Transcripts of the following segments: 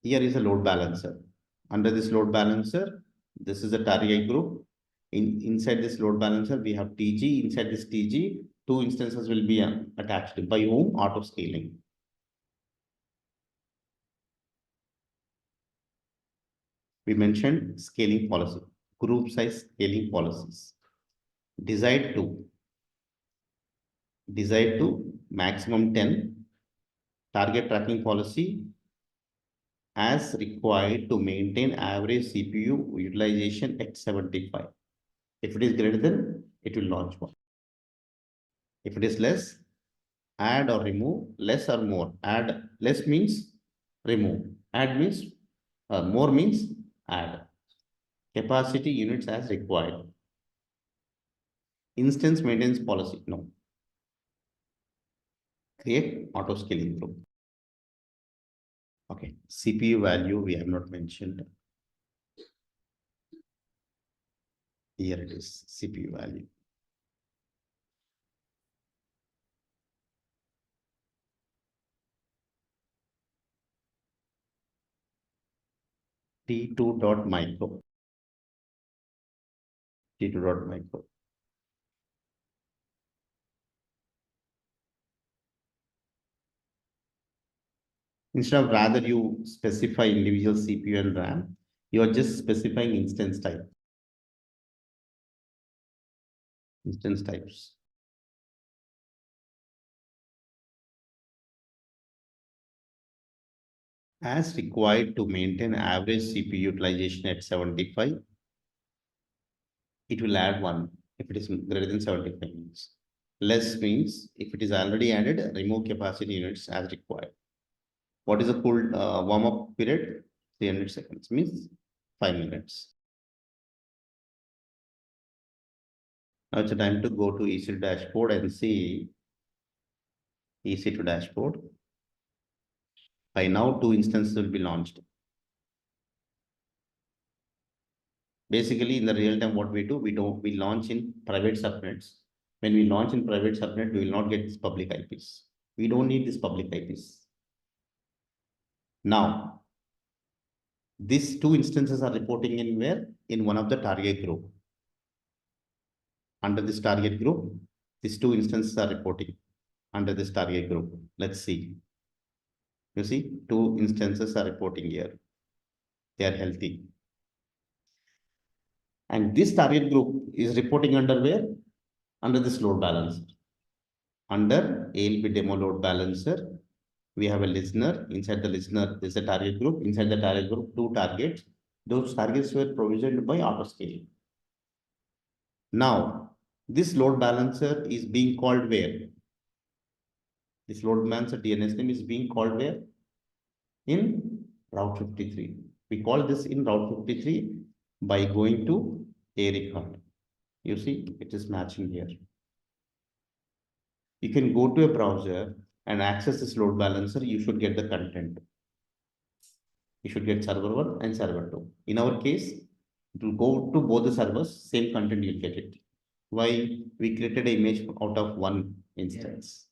Here is a load balancer. Under this load balancer, this is a target group. Inside this load balancer, we have TG. Inside this TG, two instances will be attached. By whom? Auto scaling. We mentioned scaling policy, group size scaling policies. Desired to maximum 10. Target tracking policy as required to maintain average CPU utilization at 75. If it is greater than, it will launch one. If it is less, add or remove. Less or more. Add, less means remove. Add means, more means add. Capacity units as required. Instance maintenance policy, no. Create auto scaling group. Okay, CPU value we have not mentioned. Here it is, CPU value. T2.micro. T2.micro. Instead of rather you specify individual CPU and RAM, you are just specifying instance type. Instance types. As required to maintain average CPU utilization at 75, it will add one if it is greater than 75 means. Less means if it is already added, remove capacity units as required. What is the cool warm-up period? 300 seconds means 5 minutes. Now it's time to go to EC2 dashboard and see EC2 dashboard. By now, 2 instances will be launched. Basically, in the real time, what we do, we launch in private subnets. When we launch in private subnet, we will not get this public IPs. We don't need this public IPs. Now, these 2 instances are reporting in where? In one of the target group. Under this target group, these 2 instances are reporting under this target group. Let's see. You see, 2 instances are reporting here. They are healthy. And this target group is reporting under where? Under this load balancer. Under ALB demo load balancer, we have a listener. Inside the listener is a target group. Inside the target group, 2 targets. Those targets were provisioned by auto scaling. Now, this load balancer is being called where? This load balancer DNS name is being called where? In Route 53. We call this in Route 53 by going to a record. You see, it is matching here. You can go to a browser and access this load balancer. You should get the content. You should get server 1 and server 2. In our case, it will go to both the servers, same content you'll get it. Why? We created an image out of one instance.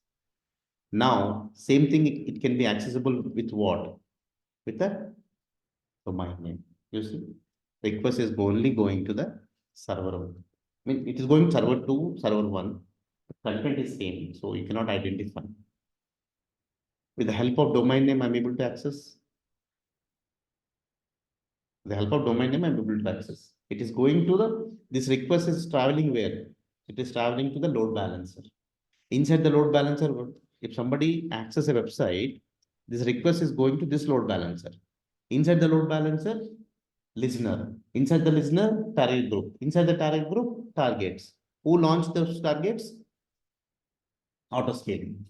Now, same thing, it can be accessible with what? With the domain name. You see, request is only going to the server 1. I mean, it is going server 2, server 1. The content is same, so you cannot identify. With the help of domain name, I'm able to access. With the help of domain name, I'm able to access. It is going to this request is traveling where? It is traveling to the load balancer. Inside the load balancer, if somebody accesses a website, this request is going to this load balancer. Inside the load balancer, listener. Inside the listener, target group. Inside the target group, targets. Who launched those targets? Auto scaling.